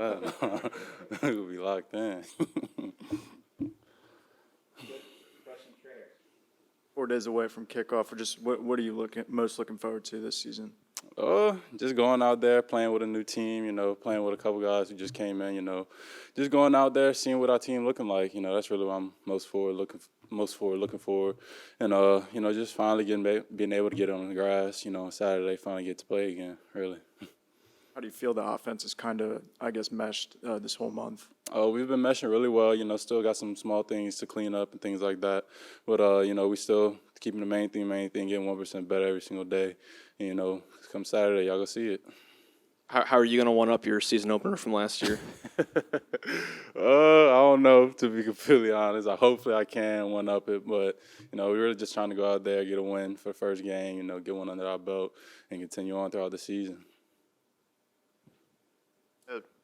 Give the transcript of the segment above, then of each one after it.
that. We'll be locked in. 4 days away from kickoff, or just what are you most looking forward to this season? Just going out there, playing with a new team, playing with a couple guys who just came in, just going out there, seeing what our team looking like. That's really what I'm most forward looking for, and just finally being able to get on the grass, on Saturday, finally get to play again, really. How do you feel the offense is kind of, I guess, meshed this whole month? We've been meshing really well, still got some small things to clean up and things like that. But, we still keeping the main thing, getting 1% better every single day. And, come Saturday, y'all go see it. How are you going to one-up your season opener from last year? I don't know, to be completely honest. Hopefully I can one-up it. But, we're really just trying to go out there, get a win for the first game, get one under our belt, and continue on throughout the season.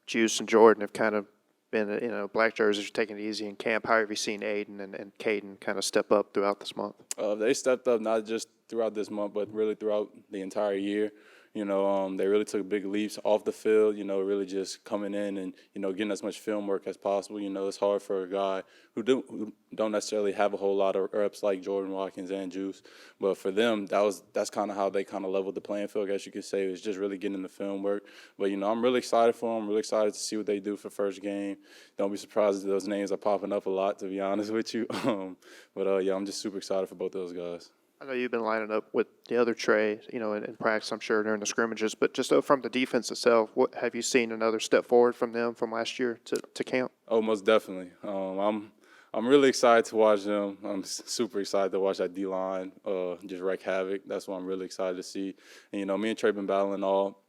Juice and Jordan have kind of been, black jerseys are taking it easy in camp. How have you seen Aiden and Caden kind of step up throughout this month? They stepped up not just throughout this month, but really throughout the entire year. They really took big leaps off the field, really just coming in and, getting as much film work as possible. It's hard for a guy who don't necessarily have a whole lot of reps like Jordan Watkins and Juice. But for them, that's kind of how they kind of leveled the playing field, I guess you could say. It was just really getting the film work. But, I'm really excited for them. I'm really excited to see what they do for the first game. Don't be surprised if those names are popping up a lot, to be honest with you. But I'm just super excited for both those guys. I know you've been lining up with the other Trey, in practice, I'm sure, during the scrimmages. But just from the defense itself, what have you seen another step forward from them from last year to camp? Oh, most definitely. I'm really excited to watch them. I'm super excited to watch that D-line just wreak havoc. That's what I'm really excited to see. And, me and Trey been battling all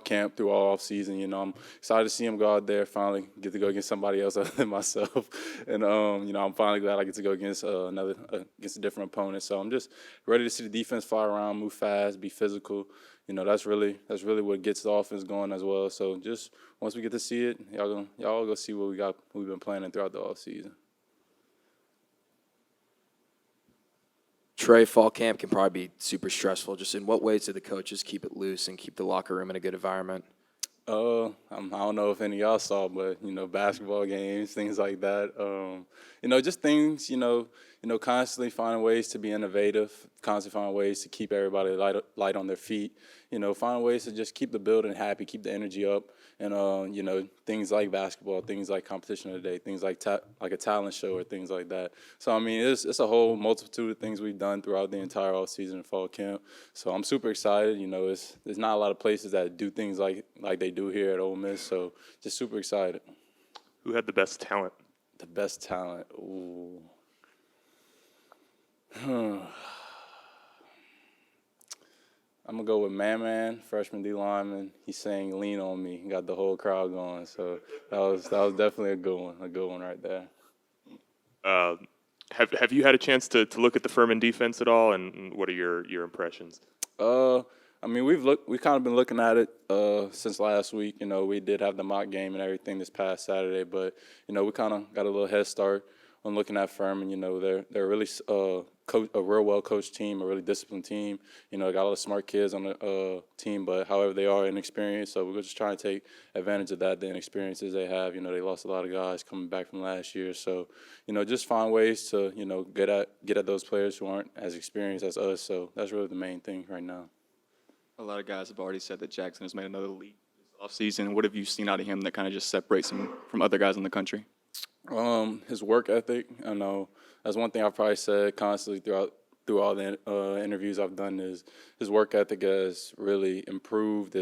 camp through all off season. I'm excited to see him go out there, finally get to go against somebody else other than myself. And I'm finally glad I get to go against against a different opponent. So I'm just ready to see the defense fly around, move fast, be physical. That's really what gets the offense going as well. So just once we get to see it, y'all go see what we've been planning throughout the off season. Trey, fall camp can probably be super stressful. Just in what ways do the coaches keep it loose and keep the locker room in a good environment? I don't know if any of y'all saw, but basketball games, things like that. Just things. Constantly finding ways to be innovative, constantly finding ways to keep everybody light on their feet. Finding ways to just keep the building happy, keep the energy up, and things like basketball, things like competition of the day, things like like a talent show or things like that. So it's a whole multitude of things we've done throughout the entire off season and fall camp. So I'm super excited. There's not a lot of places that do things like they do here at Ole Miss. So just super excited. Who had the best talent? The best talent. Ooh. I'm gonna go with Man, freshman D lineman. He sang "Lean on Me," got the whole crowd going. So that was definitely a good one right there. Have you had a chance to look at the Furman defense at all, and what are your impressions? We've kind of been looking at it since last week. We did have the mock game and everything this past Saturday, but we kind of got a little head start on looking at Ferman. They're really a real well-coached team, a really disciplined team. Got a lot of smart kids on the team, but however they are inexperienced. So we're just trying to take advantage of that, the inexperiences they have. They lost a lot of guys coming back from last year. So, just find ways to, get at those players who aren't as experienced as us. So that's really the main thing right now. A lot of guys have already said that Jackson has made another leap this offseason. What have you seen out of him that kind of just separates him from other guys in the country? His work ethic. I know that's one thing I've probably said constantly through all the interviews I've done is his work ethic has really improved.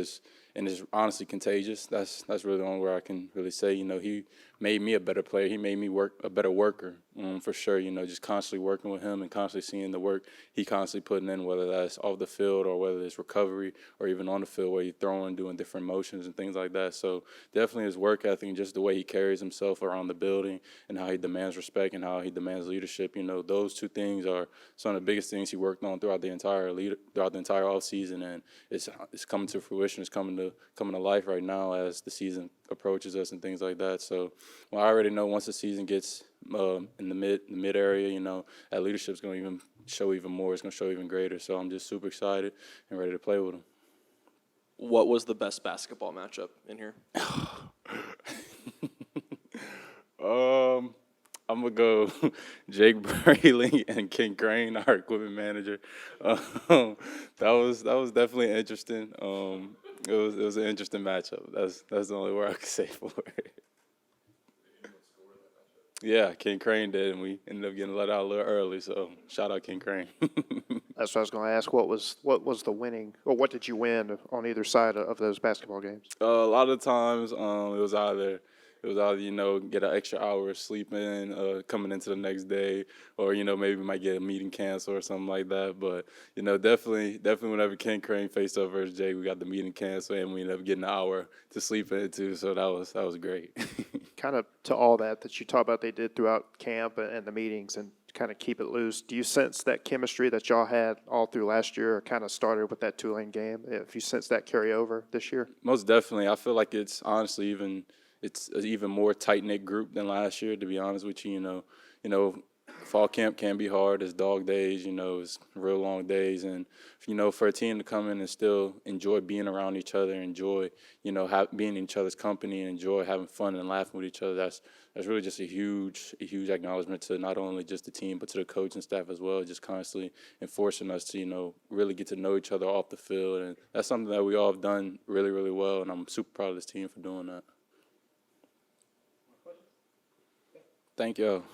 And is honestly contagious. That's really the only word I can really say. He made me a better player. He made me a better worker, for sure. Just constantly working with him and constantly seeing the work he constantly putting in, whether that's off the field or whether it's recovery or even on the field where he's throwing, doing different motions and things like that. So definitely his work ethic and just the way he carries himself around the building and how he demands respect and how he demands leadership. Those two things are some of the biggest things he worked on throughout the entire offseason, and it's coming to fruition. It's coming to life right now as the season approaches us and things like that. So I already know once the season gets in the mid area, that leadership's going to even show even more. It's going to show even greater. So I'm just super excited and ready to play with him. What was the best basketball matchup in here? I'm gonna go Jake Brayling and Ken Crane, our equipment manager. That was definitely interesting. It was an interesting matchup. That's the only word I could say for it. Yeah, Ken Crane did, and we ended up getting let out a little early. So shout out Ken Crane. That's what I was going to ask. What was the winning, or what did you win on either side of those basketball games? A lot of times, it was either get an extra hour of sleeping coming into the next day, or maybe we might get a meeting canceled or something like that. But definitely whenever Ken Crane faced up versus Jay, we got the meeting canceled and we ended up getting an hour to sleep into. So that was great. Kind of to all that you talk about they did throughout camp and the meetings and kind of keep it loose. Do you sense that chemistry that y'all had all through last year kind of started with that Tulane game? If you sense that carry over this year? Most definitely. I feel like it's honestly it's an even more tight knit group than last year. To be honest with you, fall camp can be hard. It's dog days. It's real long days, and for a team to come in and still enjoy being around each other, enjoy being in each other's company, and enjoy having fun and laughing with each other. That's really just a huge acknowledgement to not only just the team but to the coaching staff as well. Just constantly enforcing us to really get to know each other off the field, and that's something that we all have done really, really well. And I'm super proud of this team for doing that. Thank you.